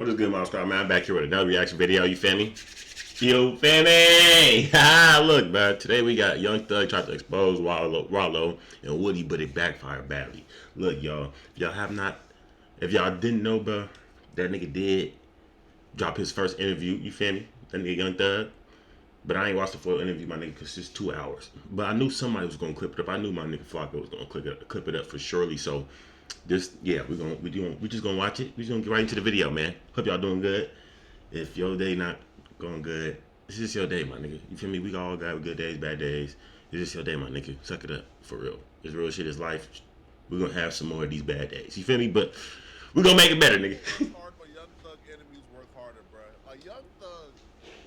What is good, Monster? Man, I'm back here with another reaction video. You feel me? You feel me? Ha! Look, man. Today we got Young Thug tried to expose Wallow and Woody, but it backfired badly. Look, y'all. If y'all didn't know, bro, that nigga did drop his first interview. You feel me? That nigga Young Thug. But I ain't watched the full interview, my nigga, because it's 2 hours. But I knew somebody was gonna clip it up. I knew my nigga Flocko was gonna clip it up for surely. So this, yeah, we just gonna watch it. We just gonna get right into the video, man. Hope y'all doing good. If your day not going good, it's just your day, my nigga. You feel me? We all got good days, bad days. It's just your day, my nigga. Suck it up, for real. It's real shit. It's life. We're gonna have some more of these bad days. You feel me? But we're gonna make it better, nigga. It's hard, but Young Thug enemies work harder, bro. Young Thug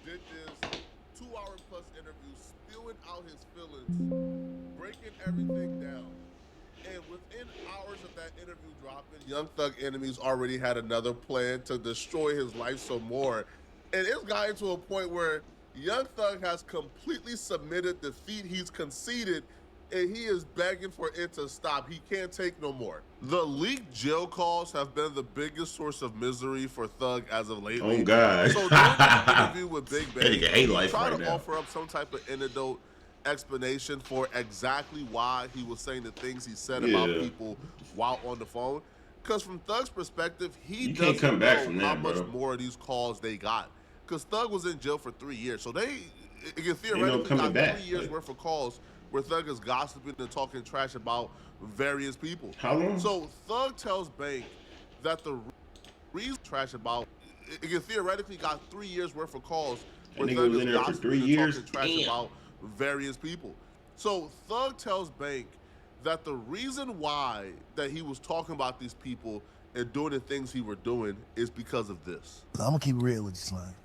did this 2-hour-plus interview, spewing out his feelings, breaking everything down. And within hours of that interview dropping, Young Thug enemies already had another plan to destroy his life some more. And it's gotten to a point where Young Thug has completely submitted defeat. He's conceded, and he is begging for it to stop. He can't take no more. The leaked jail calls have been the biggest source of misery for Thug as of lately. Oh, God. So during the interview with Big Bang, he tried to offer up some type of antidote explanation for exactly why he was saying the things he said about people while on the phone. Because from Thug's perspective, he doesn't know how much more of these calls they got. Because Thug was in jail for 3 years. So they theoretically got 3 years worth of calls where Thug is gossiping and talking trash about various people. How long? So Thug tells Bank that the reason trash about theoretically got 3 years worth of calls where Thug is gossiping and talking trash about various people. So Thug tells Bank that the reason why that he was talking about these people and doing the things he were doing is because of this. I'm gonna keep it real with you, Slime.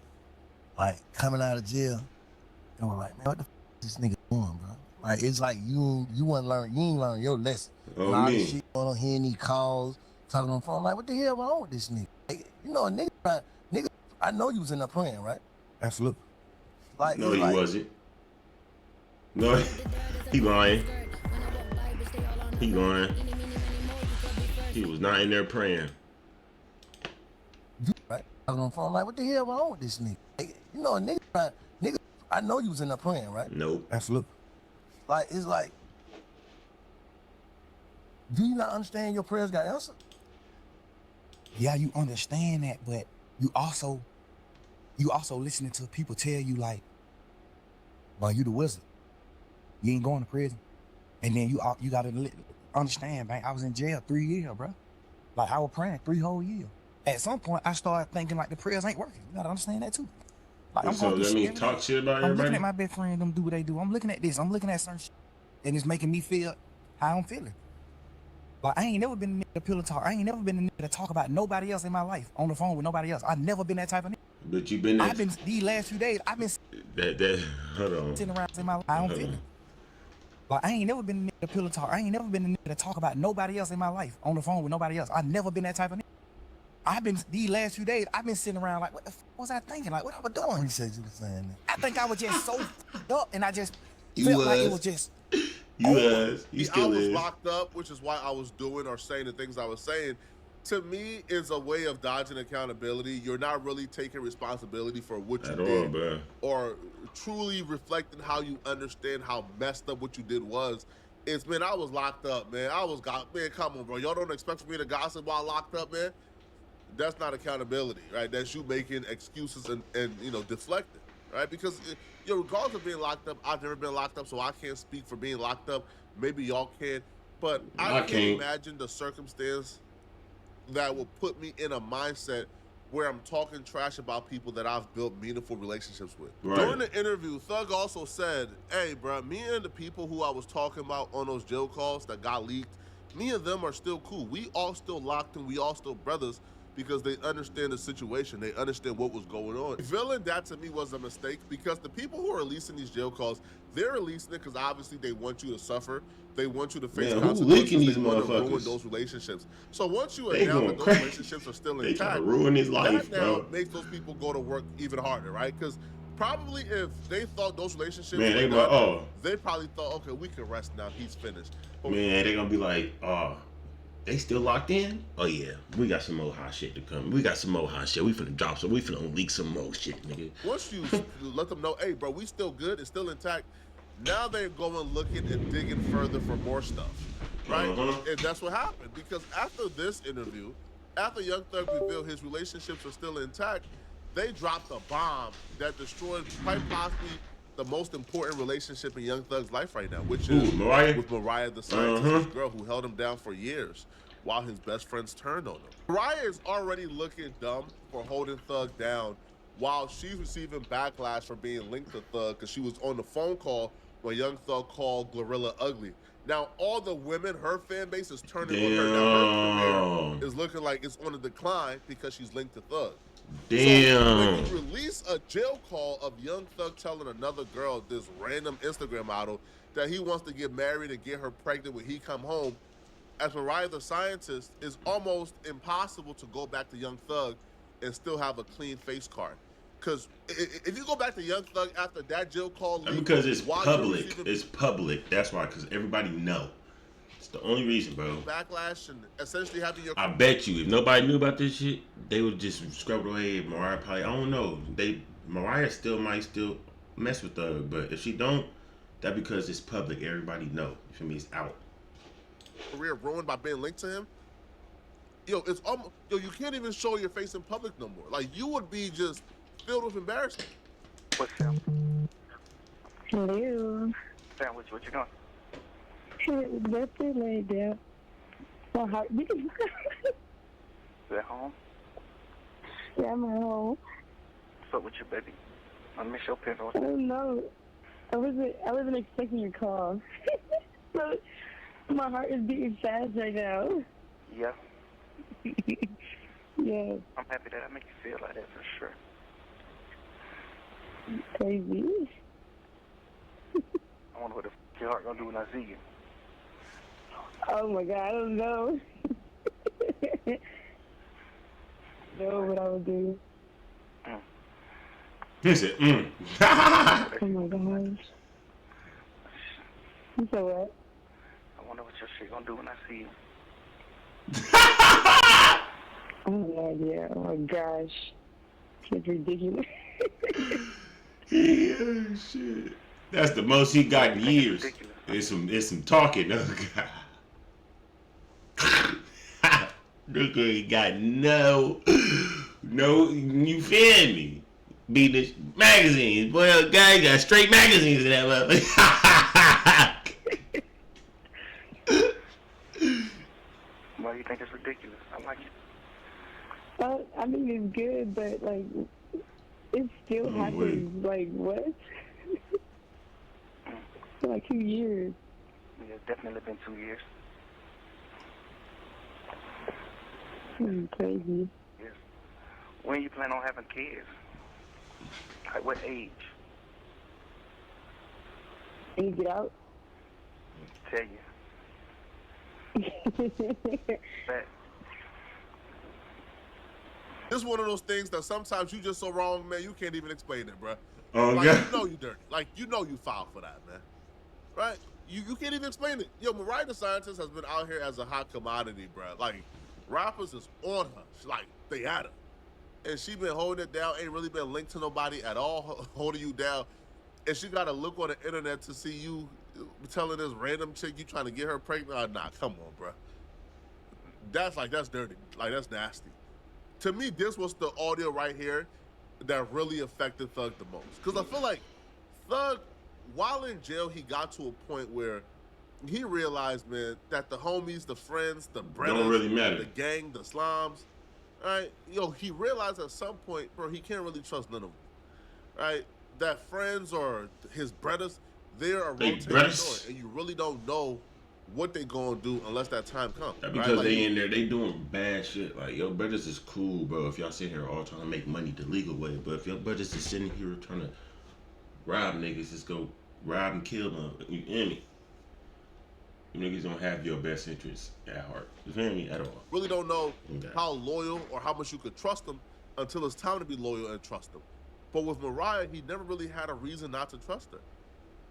Like, coming out of jail, and we're like, man, what the f is this nigga doing, bro? Like, it's like you ain't learn your lesson. Oh, all this shit going on, hearing these calls, talking on the phone, like, what the hell wrong with this nigga? Like, you know, a nigga, I know you was in there praying, right? Absolutely. Like, no, he wasn't. No, he lying. He lying. He was not in there praying. Right? Talking on the phone, like, what the hell wrong with this nigga? Like, you know, a nigga, I know you was in there praying, right? Nope. Absolutely. Like, it's like, do you not understand your prayers got answered? Yeah, you understand that, but you also listening to people tell you like, well, you the wizard. You ain't going to prison. And then you gotta understand, man, I was in jail 3 years, bro. Like, I was praying 3 whole years. At some point, I started thinking like the prayers ain't working. You gotta understand that too. Like, so that means talk shit about everybody? I'm looking at my best friend, them do what they do. I'm looking at this. I'm looking at certain shit. And it's making me feel how I'm feeling. Like, I ain't never been a pillow talk. I ain't never been a nigga to talk about nobody else in my life on the phone with nobody else. I've never been that type of nigga. But you've been that. I've been, these last few days, I've been hold on. sitting around in my life. I don't feel it. Like, I ain't never been a nigga to pillow talk. I ain't never been a nigga to talk about nobody else in my life on the phone with nobody else. I've never been that type of nigga. I've been, these last few days, I've been sitting around like, what the f was I thinking? Like, what I was doing? Appreciate you saying that. I think I was just so f***ed up, and I just felt like it was just. You still I was is. locked up, which is why I was doing or saying the things I was saying. To me, is a way of dodging accountability. You're not really taking responsibility for what you did, bro. Or truly reflecting how you understand how messed up what you did was. It's, man, I was locked up, man. Man, come on, bro. Y'all don't expect for me to gossip while locked up, man. That's not accountability, right? That's you making excuses and you know, deflecting, right? Because regardless of being locked up, I've never been locked up, so I can't speak for being locked up. Maybe y'all can, but I can't imagine the circumstance that will put me in a mindset where I'm talking trash about people that I've built meaningful relationships with. Right. During the interview, Thug also said, hey, bro, me and the people who I was talking about on those jail calls that got leaked, me and them are still cool. We all still locked and we all still brothers because they understand the situation. They understand what was going on. Revealing that to me was a mistake because the people who are releasing these jail calls, they're releasing it because obviously they want you to suffer. They want you to face consequences. They want to ruin those relationships. So once you announce that those relationships are still intact, ruin his life, that now makes those people go to work even harder, right? Because probably if they thought those relationships were done, they probably thought, okay, we can rest now. He's finished. But man, they're gonna be like, oh, They still locked in? Oh yeah, we got some more hot shit to come. We got some more hot shit. We finna drop some. We finna leak some more shit, nigga. Once you let them know, hey, bro, we still good. It's still intact. Now they're going looking and digging further for more stuff, right? And that's what happened because after this interview, after Young Thug revealed his relationships are still intact, they dropped a bomb that destroyed quite possibly the most important relationship in Young Thug's life right now, which is Mariah? with Mariah the Scientist, his girl who held him down for years while his best friends turned on him. Mariah is already looking dumb for holding Thug down while she's receiving backlash for being linked to Thug because she was on the phone call when Young Thug called Glorilla ugly. Now, all the women, her fan base is turning on her. Now, her career is looking like it's on a decline because she's linked to Thug. Damn. So when you release a jail call of Young Thug telling another girl, this random Instagram model, that he wants to get married and get her pregnant when he come home, as Mariah the Scientist, it's almost impossible to go back to Young Thug and still have a clean face card. Because if you go back to Young Thug after that jail call, because it's public. It's public. That's why. Because everybody know. It's the only reason, bro. Backlash and essentially having your. I bet you, if nobody knew about this shit, they would just scrub it away. Mariah probably, I don't know. Mariah still might mess with Thug, but if she don't, that because it's public. Everybody know. You feel me? It's out. Career ruined by being linked to him. Yo, it's almost you can't even show your face in public no more. Like you would be just filled with embarrassment. What's up? Hello. Sandwich, what you doing? That's it, laid down. My heart. You at home? Yeah, I'm at home. What's up with you, baby? I miss your pen. I don't know. I wasn't expecting your call. So my heart is beating fast right now. Yeah. Yeah. I'm happy that I make you feel like that for sure. Crazy. I wonder what the f your heart gonna do when I see you. Oh my God, I don't know. Know what I would do. He said, Oh my gosh. You said what? I wonder what your shit gonna do when I see you. I have no idea. Oh my gosh. It's ridiculous. yeah, shit. That's the most he got in years. It's some talking. Oh God. Look, he got no, you feel me? Beat the magazines. Boy, guy got straight magazines in that motherfucker. Why do you think it's ridiculous? I like it. I mean, it's good, but like, it still happens. Like, what? For like 2 years. Yeah, it's definitely been 2 years. Crazy. Yes. When you plan on having kids? At what age? Can you get out? Tell you. But This is one of those things that sometimes you just so wrong, man, you can't even explain it, bro. Oh, like, God. you know you dirty. Like, you know you foul for that, man. Right? You can't even explain it. Yo, Mariah the Scientist has been out here as a hot commodity, bro. Like, rappers is on her. Like, they at her. And she been holding it down, ain't really been linked to nobody at all, holding you down. And she got to look on the internet to see you telling this random chick you trying to get her pregnant. Oh, nah, come on, bro. That's dirty. Like, that's nasty. To me, this was the audio right here that really affected Thug the most. Because I feel like Thug, while in jail, he got to a point where he realized, man, that the homies, the friends, the brothers, don't really matter. The gang, the slums, right? Yo, he realized at some point, bro, he can't really trust none of them, right? That friends or his brothers, they're a rotating door, and you really don't know what they gonna do unless that time comes. Because right? Like, they in there, they doing bad shit. Like, your brothers is cool, bro. If y'all sit here all trying to make money the legal way, but if your brothers is sitting here trying to rob niggas, just go rob and kill them. You hear me? You niggas don't have your best interests at heart. You feel me? At all. Really don't know how loyal or how much you could trust them until it's time to be loyal and trust them. But with Mariah, he never really had a reason not to trust her.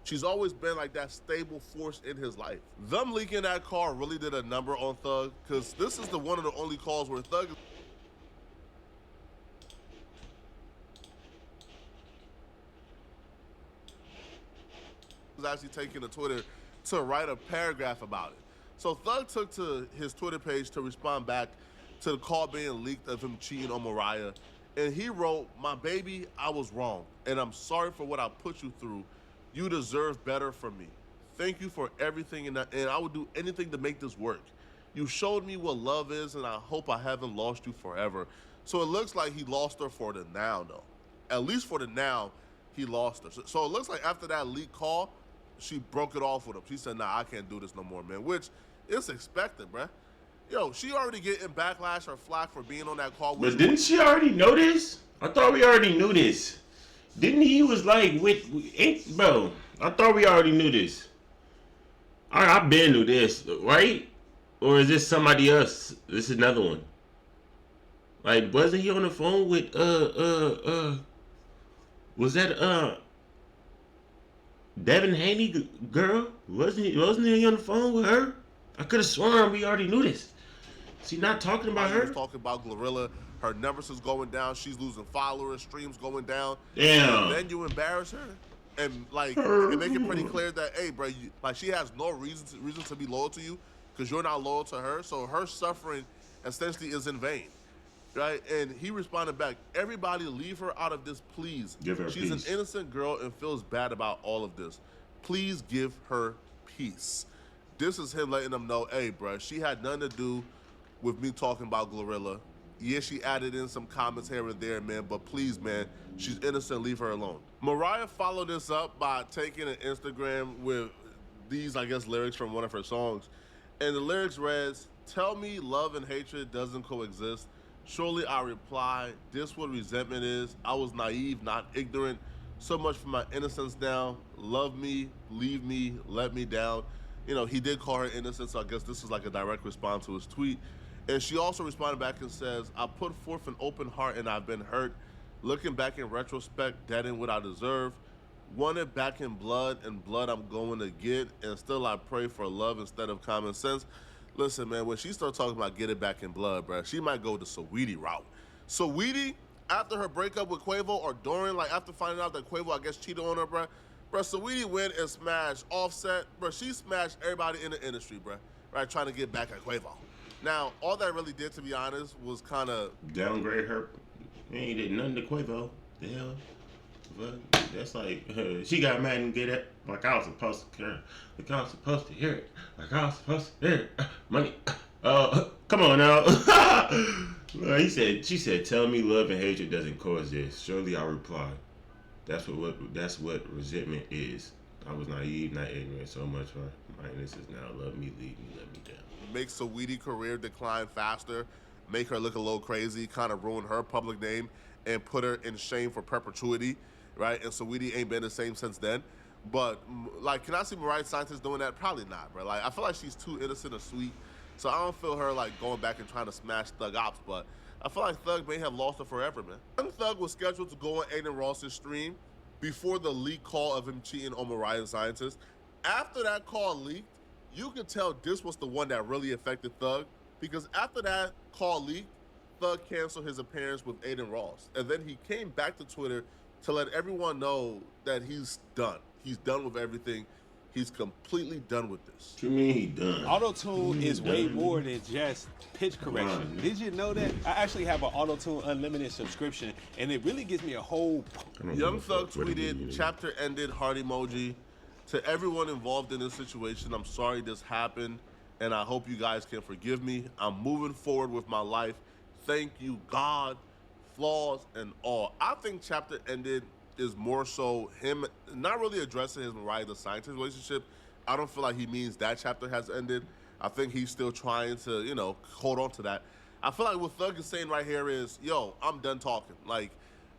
She's always been like that stable force in his life. Them leaking that call really did a number on Thug, because this is the one of the only calls where Thug is actually taking to Twitter to write a paragraph about it. So Thug took to his Twitter page to respond back to the call being leaked of him cheating on Mariah. And he wrote, "My baby, I was wrong, and I'm sorry for what I put you through. You deserve better from me. Thank you for everything, and I would do anything to make this work. You showed me what love is, and I hope I haven't lost you forever." So it looks like he lost her for the now, though. At least for the now, he lost her. So it looks like after that leak call, she broke it off with him. She said, "Nah, I can't do this no more, man," which is expected, bruh. Yo, she already getting backlash or flack for being on that call. But didn't she already know this? I thought we already knew this. Didn't he was like bro? I thought we already knew this. I been knew this, right? Or is this somebody else? This is another one. Like, wasn't he on the phone with was that Devin Haney girl? Wasn't he on the phone with her? I could have sworn we already knew this. Is he not talking about her? He was talking about Glorilla. Her numbers is going down. She's losing followers. Streams going down. Damn. And then you embarrass her and and make it pretty clear that, hey, bro, she has no reason to be loyal to you because you're not loyal to her. So her suffering essentially is in vain, right? And he responded back, "Everybody, leave her out of this, please. Give her She's peace. an innocent girl and feels bad about all of this. Please give her peace." This is him letting them know, hey, bro, she had nothing to do with me talking about Glorilla. Yeah, she added in some comments here and there, man, but please, man, she's innocent, leave her alone. Mariah followed this up by taking an Instagram with these, I guess, lyrics from one of her songs. And the lyrics reads, "Tell me love and hatred doesn't coexist. Surely I reply, this what resentment is. I was naive, not ignorant. So much for my innocence now. Love me, leave me, let me down." You know, he did call her innocent, so I guess this is like a direct response to his tweet. And she also responded back and says, "I put forth an open heart and I've been hurt. Looking back in retrospect, that ain't what I deserve. Want it back in blood, and blood I'm going to get. And still I pray for love instead of common sense." Listen, man, when she starts talking about get it back in blood, bro, she might go the Saweetie route. Saweetie, after her breakup with Quavo, or during, like after finding out that Quavo, I guess, cheated on her, bro, Saweetie went and smashed Offset. Bro, she smashed everybody in the industry, bro, right, trying to get back at Quavo. Now, all that really did, to be honest, was kind of downgrade her. He ain't did nothing to Quavo. The hell? But that's like, she got mad and get it like I was supposed to care. Like I was supposed to hear it. Like I was supposed to hear it. Money. Come on now. She said, "Tell me love and hatred doesn't coexist. Surely I reply, that's what resentment is. I was naive, not ignorant. So much for my innocence now. Love me, leave me, let me down." Make Saweetie career decline faster, make her look a little crazy, kind of ruin her public name, and put her in shame for perpetuity, right? And Saweetie ain't been the same since then. But, like, can I see Mariah Scientist doing that? Probably not, bro. Like, I feel like she's too innocent or sweet, so I don't feel her, like, going back and trying to smash Thug Ops, but I feel like Thug may have lost her forever, man. Young Thug was scheduled to go on Aiden Ross's stream before the leak call of him cheating on Mariah Scientist. After that call leaked, you could tell this was the one that really affected Thug, because after that call leaked, Thug canceled his appearance with Aiden Ross. And then he came back to Twitter to let everyone know that he's done. He's done with everything. He's completely done with this. What you mean he done? Auto-tune is way more than just pitch correction. Wow. Did you know that? I actually have an Auto-Tune Unlimited subscription, and it really gives me a whole... Young Thug tweeted, "Chapter ended, heart emoji. To everyone involved in this situation, I'm sorry this happened, and I hope you guys can forgive me. I'm moving forward with my life. Thank you, God, flaws and all." I think chapter ended is more so him not really addressing his Mariah the Scientist relationship. I don't feel like he means that chapter has ended. I think he's still trying to, you know, hold on to that. I feel like what Thug is saying right here is, yo, I'm done talking. Like,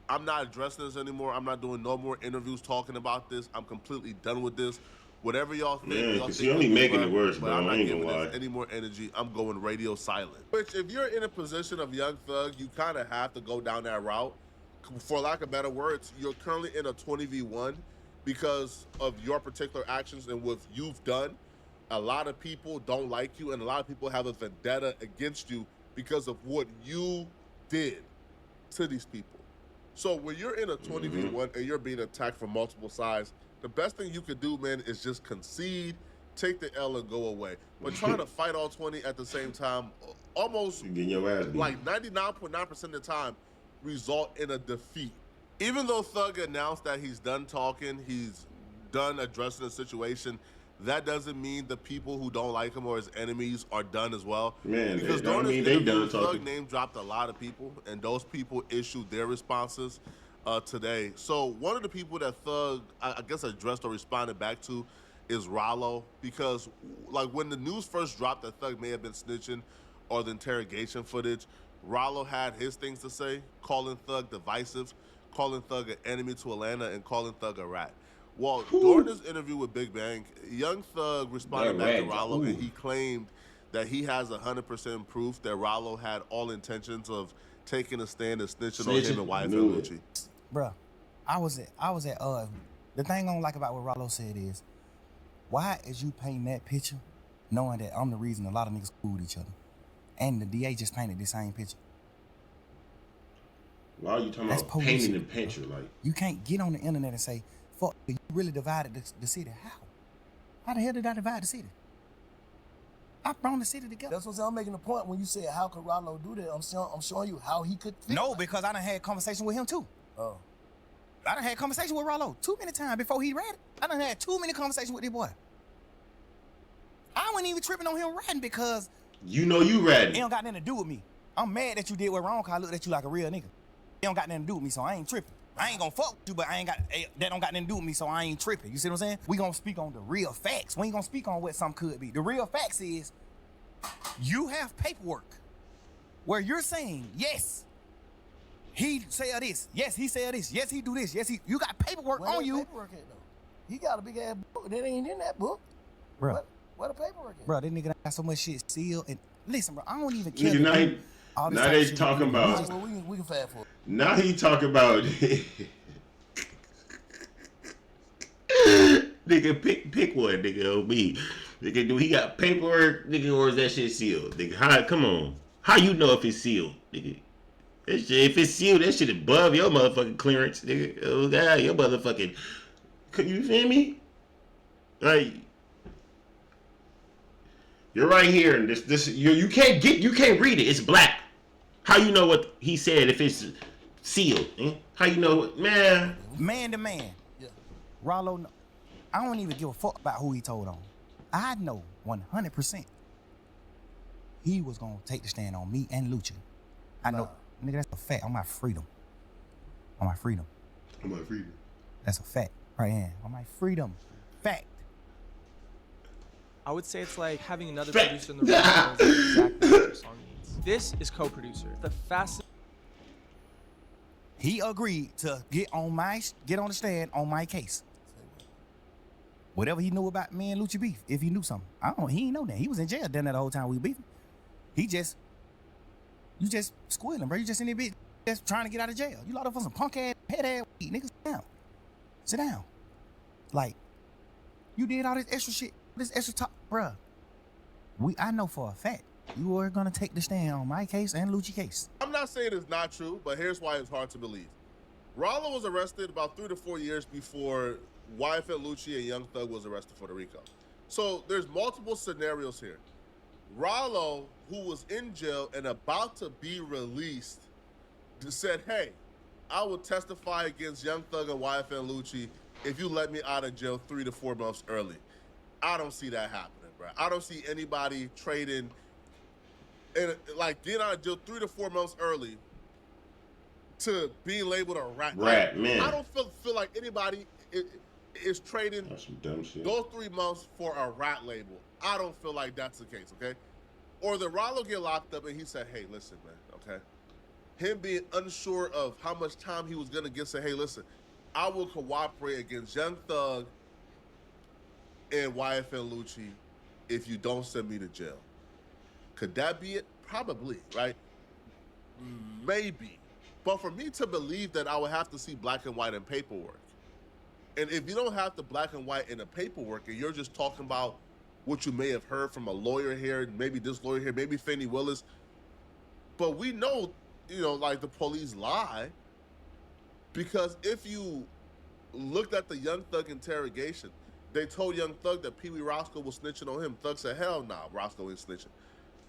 I'm not addressing this anymore. I'm not doing no more interviews talking about this. I'm completely done with this. Whatever y'all think, Yeah, y'all because think he only is making right, it worse, but bro. I'm not I ain't giving gonna lie. this any more energy. I'm going radio silent. Which, if you're in a position of Young Thug, you kind of have to go down that route. For lack of better words, you're currently in a 20v1. because of your particular actions and what you've done. A lot of people don't like you, and a lot of people have a vendetta against you because of what you did to these people. So when you're in a 20v1 and you're being attacked from multiple sides, the best thing you could do, man, is just concede, take the L and go away. But trying to fight all 20 at the same time, almost getting your ass beat. like 99.9% of the time, result in a defeat. Even though Thug announced that he's done talking, he's done addressing the situation, that doesn't mean the people who don't like him or his enemies are done as well. Man, because during this they interview, done Thug talking. name dropped a lot of people, and those people issued their responses today. So one of the people that Thug, I guess, addressed or responded back to is Rollo, because like when the news first dropped that Thug may have been snitching or the interrogation footage, Rollo had his things to say, calling Thug divisive, calling Thug an enemy to Atlanta, and calling Thug a rat. Well, during this interview with Big Bang, Young Thug responded back to Rollo, and he claimed that he has 100% proof that Rollo had all intentions of taking a stand and snitching on him and YFL Lucci. Bruh, I was at the thing I don't like about what Rollo said is, why is you painting that picture knowing that I'm the reason a lot of niggas fooled each other? And the DA just painted the same picture. Why are you talking about painting the picture? Like, you can't get on the internet and say, fuck, you really divided the city. How? How the hell did I divide the city? I brought the city together. That's what I'm saying. I'm making a point when you said, how could Rollo do that? I'm showing you how he could feel. No, because I done had conversation with him too. Oh. I done had conversation with Rollo too many times before he read it. I done had too many conversations with this boy. I wasn't even tripping on him ratting because you know you ready. It don't got nothing to do with me. I'm mad that you did what wrong because I looked at you like a real nigga. It don't got nothing to do with me, so I ain't tripping. I ain't gonna fuck with you, but that don't got nothing to do with me, so I ain't tripping. You see what I'm saying? We gonna speak on the real facts. We ain't gonna speak on what some could be. The real facts is, you have paperwork where you're saying, yes, he said this. Yes, he said this. Yes, he do this. Yes, you got paperwork on you. Paperwork at, though? He got a big ass book that ain't in that book. Bro. What the paperwork at? Bro, that nigga got so much shit sealed. And listen, bro, I don't even care. Nigga, now they talking about. Well, we can fast forward. Now he talking about. Nigga, pick one, nigga, OB. Nigga, do he got paperwork, nigga, or is that shit sealed? Nigga, come on. How you know if it's sealed, nigga? That shit, if it's sealed, that shit above your motherfucking clearance, nigga. Oh God, your motherfucking. You feel me? Like, you're right here, and you can't read it. It's black. How you know what he said if it's sealed? Eh? How you know what, man? Man to man. Yeah. Rollo, I don't even give a fuck about who he told on. I know 100% he was gonna take the stand on me and Lucci. I know, nigga, that's a fact. On my freedom. On my freedom. On my freedom. That's a fact, right here. On my freedom. Fact. I would say it's like having another producer in the room that knows exactly what your song needs. This is co-producer. The fastest. He agreed to get on the stand on my case. Whatever he knew about me and Lucci beef, if he knew something. He ain't know that. He was in jail down there the whole time we beefing. You just squealing, bro. You just in there bitch just trying to get out of jail. You locked up for some punk ass, head ass weed, niggas. Sit down. Sit down. Like, you did all this extra shit, this extra talk, bruh. I know for a fact you were gonna take the stand on my case and Lucci case. I'm not saying it's not true, but here's why it's hard to believe. Rollo was arrested about 3 to 4 years before YFL Lucci and Young Thug was arrested for the RICO. So there's multiple scenarios here. Rollo, who was in jail and about to be released, said, hey, I will testify against Young Thug and YFL Lucci if you let me out of jail 3 to 4 months early. I don't see that happening, bro. I don't see anybody trading and like getting out of jail 3 to 4 months early to being labeled a rat. Rat, man. I don't feel like anybody is trading some dumb shit. those 3 months for a rat label. I don't feel like that's the case, okay? Or the Rollo get locked up and he said, hey, listen, man, okay? Him being unsure of how much time he was gonna get, said, hey, listen, I will cooperate against Young Thug and YFL Lucci if you don't send me to jail. Could that be it? Probably, right? Maybe. But for me to believe that, I would have to see black and white and paperwork. And if you don't have the black and white in the paperwork, and you're just talking about what you may have heard from a lawyer here, maybe this lawyer here, maybe Fannie Willis, but we know, you know, like the police lie, because if you looked at the Young Thug interrogation, they told Young Thug that Pee Wee Roscoe was snitching on him. Thug said, hell nah, Roscoe ain't snitching.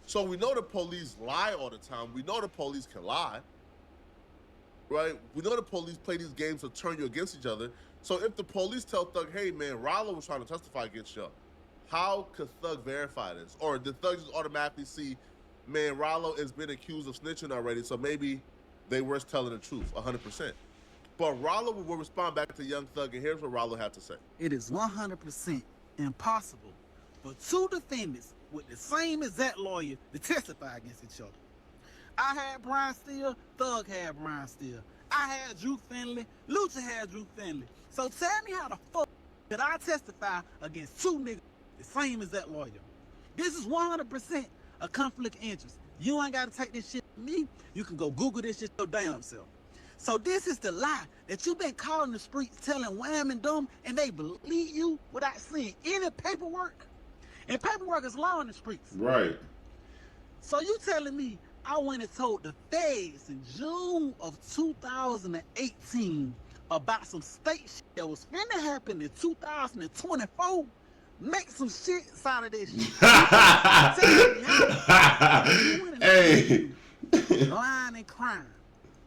So we know the police lie all the time. We know the police can lie, right? We know the police play these games to turn you against each other. So if the police tell Thug, hey man, Rollo was trying to testify against y'all, how could Thug verify this? Or did Thug just automatically see, man, Rollo has been accused of snitching already, so maybe they were telling the truth, 100%. But Rollo will respond back to Young Thug, and here's what Rollo had to say. It is 100% impossible for two defendants with the same exact lawyer to testify against each other. I had Brian Steele, Thug had Brian Steele. I had Drew Finley, Lucha had Drew Finley. So tell me how the fuck could I testify against two niggas the same as that lawyer? This is 100% a conflict of interest. You ain't got to take this shit from me. You can go Google this shit your damn self. So this is the lie that you've been calling the streets telling Wham and Dumb, and they believe you without seeing any paperwork. And paperwork is law in the streets. Right. So you telling me I went and told the feds in June of 2018 about some state shit that was finna happen in 2024? Make some shit out of this shit. Hey. Lying and crying.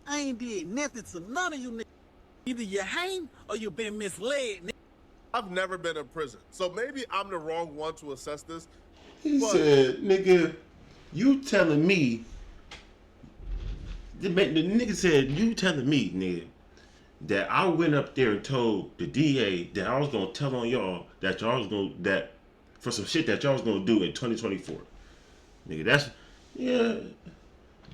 I ain't did nothing to none of you niggas. Either you hang or you been misled, nigga. I've never been in prison, so maybe I'm the wrong one to assess this. He said, nigga, you telling me, the nigga said, you telling me, nigga, that I went up there and told the DA that I was going to tell on y'all that y'all was going to, that for some shit that y'all was going to do in 2024. Nigga, that's, yeah.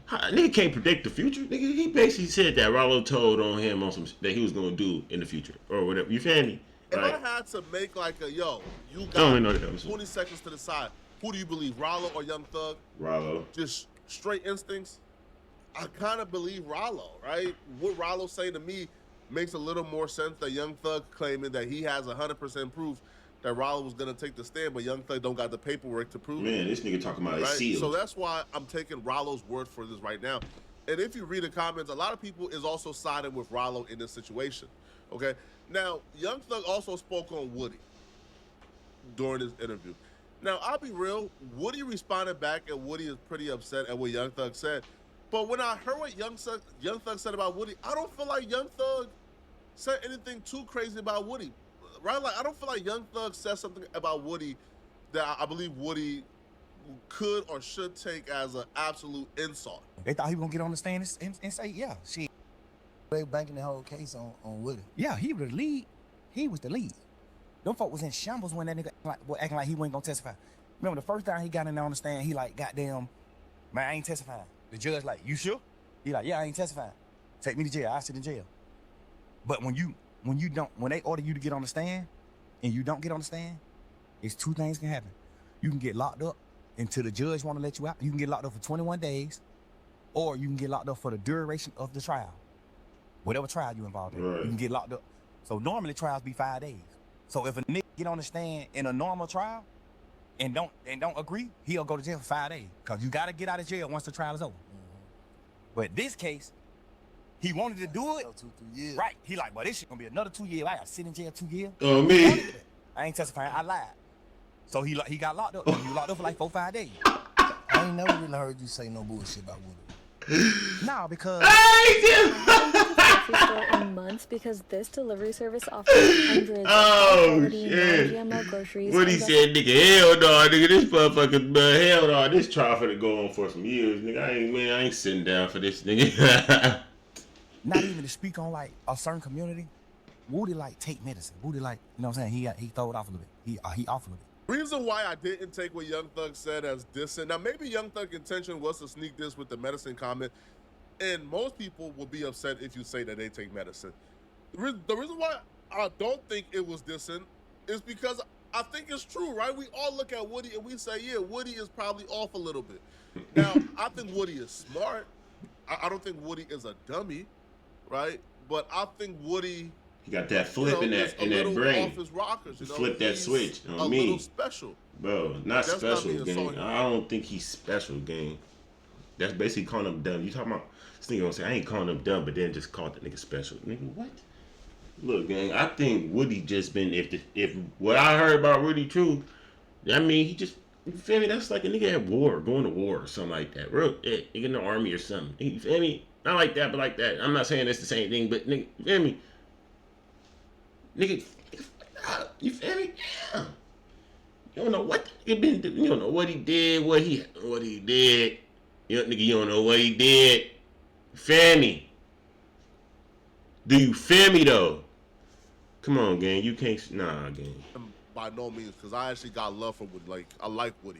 Nigga can't predict the future. Nigga, he basically said that Rollo told on him on some that he was going to do in the future or whatever. You feel me? If Like, I had to make like a, yo, you I don't got even know that 20 seconds to decide, who do you believe, Rollo or Young Thug? Rollo. Just straight instincts. I kind of believe Rollo, right? What Rollo's saying to me makes a little more sense than Young Thug claiming that he has 100% proof that Rollo was going to take the stand, but Young Thug don't got the paperwork to prove it. Man, this nigga talking about right? his seal. So that's why I'm taking Rollo's word for this right now. And if you read the comments, a lot of people is also siding with Rollo in this situation, okay? Now, Young Thug also spoke on Woody during this interview. Now, I'll be real, Woody responded back, and Woody is pretty upset at what Young Thug said. But when I heard what Young Thug said about Woody, I don't feel like Young Thug said anything too crazy about Woody, right? Like, I don't feel like Young Thug said something about Woody that I believe Woody could or should take as an absolute insult. They thought he was gonna get on the stand and say, yeah, shit. They banking the whole case on Woody. Yeah, he was the lead. He was the lead. Them folk was in shambles when that nigga acting like he wasn't gonna testify. Remember the first time he got in there on the stand, he like, goddamn, man, I ain't testifying. The judge like, you sure? He like, yeah, I ain't testifying. Take me to jail. I sit in jail. But when they order you to get on the stand and you don't get on the stand, it's two things can happen. You can get locked up until the judge want to let you out. You can get locked up for 21 days, or you can get locked up for the duration of the trial. Whatever trial you involved in, you can get locked up. So normally trials be 5 days. So if a nigga get on the stand in a normal trial and don't agree, he'll go to jail for 5 days. Cause you gotta get out of jail once the trial is over. But this case, he wanted to do it. 2-3 years. Right. He like, well, this shit gonna be another 2 years. I gotta sit in jail 2 years. Oh, me. I ain't testifying. I lied. So he got locked up. He was locked up for like 4-5 days. I ain't never really heard you say no bullshit about Woody. No, because in months because this delivery service offers hundreds of quality non-GMO groceries. What he said, nigga, hell no, nigga, this motherfucker, hell no, this trial finna go on for some years, nigga. I ain't sitting down for this, nigga. Not even to speak on like a certain community. Woody like take medicine. Woody like, you know what I'm saying? He throw it off a little bit. He off a little bit. Reason why I didn't take what Young Thug said as dissing. Now, maybe Young Thug's intention was to sneak this with the medicine comment, and most people will be upset if you say that they take medicine. The reason why I don't think it was dissing is because I think it's true, right? We all look at Woody and we say, yeah, Woody is probably off a little bit. Now, I think Woody is smart. I don't think Woody is a dummy, right? But I think Woody He got that flip in that brain. Off his rockers, Flip that switch on a me. little special, bro. Not that's special, not gang. I don't think he's special, gang. That's basically calling him dumb. You talking about this nigga gonna say I ain't calling him dumb, but then just called the nigga special. Nigga, what? Look, gang. I think Woody just been if what I heard about Woody true, I mean he just. You feel me? That's like a nigga at war, going to war or something like that. Real, nigga in the army or something. You feel me? Not like that, but like that. I'm not saying it's the same thing, but nigga, you feel me? Nigga, you feel me? Damn. You don't know what the nigga been doing. You don't know what he did, what he did. Nigga, you don't know what he did. You feel me? Do you feel me though? Come on, gang. You can't. Nah, gang. By no means, because I actually got love for Woody. Like, I like Woody.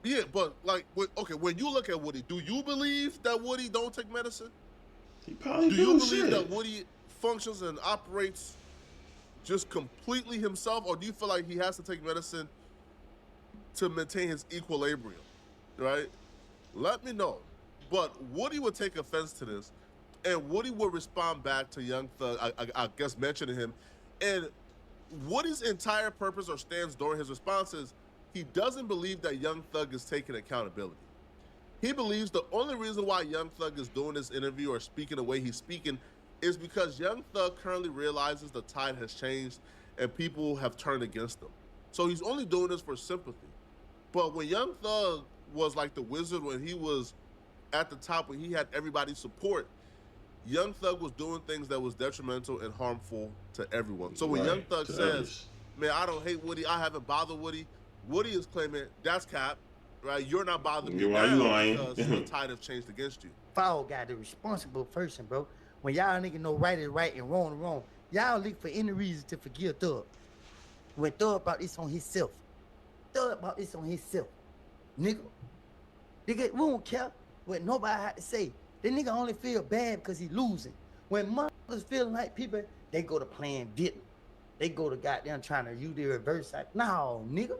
Yeah, but like, okay, when you look at Woody, do you believe that Woody don't take medicine? He probably do. You believe that Woody functions and operates just completely himself, or do you feel like he has to take medicine to maintain his equilibrium? Right? Let me know. But Woody would take offense to this, and Woody would respond back to Young Thug, I guess mentioning him, and Woody's entire purpose or stance during his response is he doesn't believe that Young Thug is taking accountability. He believes the only reason why Young Thug is doing this interview or speaking the way he's speaking is because Young Thug currently realizes the tide has changed and people have turned against him. So he's only doing this for sympathy. But when Young Thug was like the wizard, when he was at the top, when he had everybody's support, Young Thug was doing things that was detrimental and harmful to everyone. So when Young Thug says, man, I don't hate Woody, I haven't bothered Woody, Woody is claiming that's cap, right? You're not bothering me now because the tide has changed against you. Foul guy, the responsible person, bro. When y'all niggas know right is right and wrong is wrong, y'all look for any reason to forgive Thug. When Thug brought this on himself. Thug brought this on himself. Nigga, we don't care what nobody had to say. The nigga only feel bad because he losing. When motherfuckers feeling like people, they go to playing victim. They go to goddamn trying to use the reverse side. No, nigga.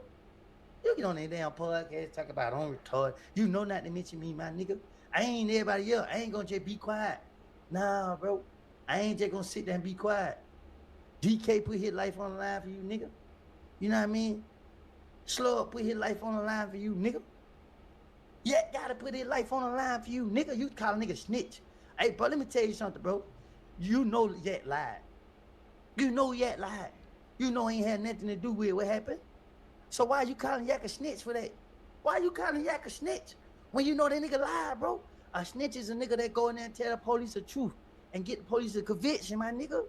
You get on that damn podcast, talk about on retard. You know not to mention me, my nigga. I ain't everybody else. I ain't gonna just be quiet. Nah, bro. I ain't just gonna sit there and be quiet. DK put his life on the line for you, nigga. You know what I mean? Slow up put his life on the line for you, nigga. Yeah, gotta put his life on the line for you, nigga. You call a nigga snitch. Hey, bro, let me tell you something, bro. You know Yet lied. You know Yet lied. You know he ain't had nothing to do with what happened. So why you calling Yak a snitch for that? Why you calling Yak a snitch when you know that nigga lied, bro? A snitch is a nigga that go in there and tell the police the truth and get the police a conviction, my nigga.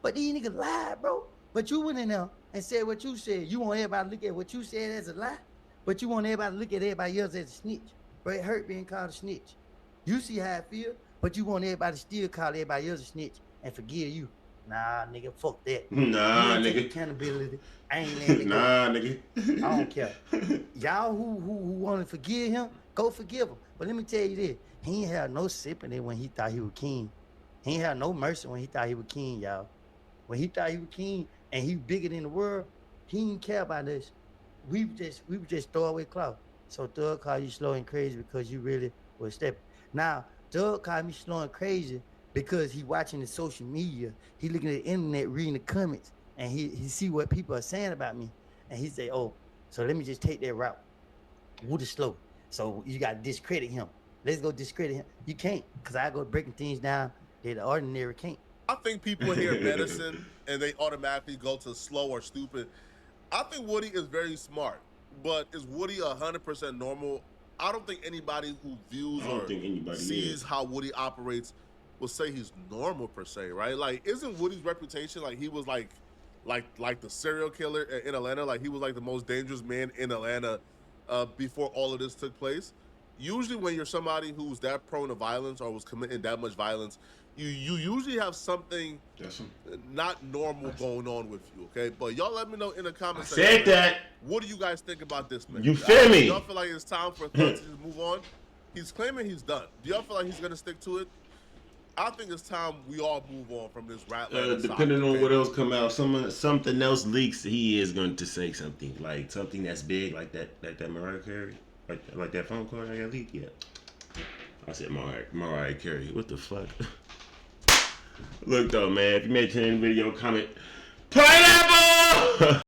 But these niggas lied, bro. But you went in there and said what you said. You want everybody to look at what you said as a lie, but you want everybody to look at everybody else as a snitch. But it hurt being called a snitch. You see how I feel, but you want everybody to still call everybody else a snitch and forgive you. Nah, nigga, fuck that. Nah, nigga. Take accountability. I ain't letting it go. Nah, nigga. I don't care. Y'all who want to forgive him, go forgive him. But let me tell you this. He ain't had no sympathy when he thought he was king. He ain't had no mercy when he thought he was king, y'all. When he thought he was king and he bigger than the world, he didn't care about us. We would just throw away clout. So Thug called you slow and crazy because you really was stepping. Now, Thug called me slow and crazy because he watching the social media. He looking at the internet, reading the comments, and he see what people are saying about me. And he say, oh, so let me just take that route. Woody slow. So you got to discredit him. Let's go discredit him. You can't, because I go breaking things down that the ordinary can't. I think people hear medicine and they automatically go to slow or stupid. I think Woody is very smart, but is Woody 100% normal? I don't think anybody who views or sees how Woody operates will say he's normal per se, right? Like, isn't Woody's reputation like he was like the serial killer in Atlanta? Like he was like the most dangerous man in Atlanta before all of this took place. Usually when you're somebody who's that prone to violence or was committing that much violence, you usually have something not normal going on with you, okay? But y'all let me know in the comments section. Said that. What do you guys think about this, man? You feel me? Do y'all feel like it's time for Thug to just move on? He's claiming he's done. Do y'all feel like he's going to stick to it? I think it's time we all move on from this rap. Depending on what else come out, something else leaks, he is going to say something. Like something that's big, like that Mariah Carey. Like that phone call I got leaked yet. I said Mariah Carey. What the fuck? Look though, man, if you made it to the video, comment pineapple.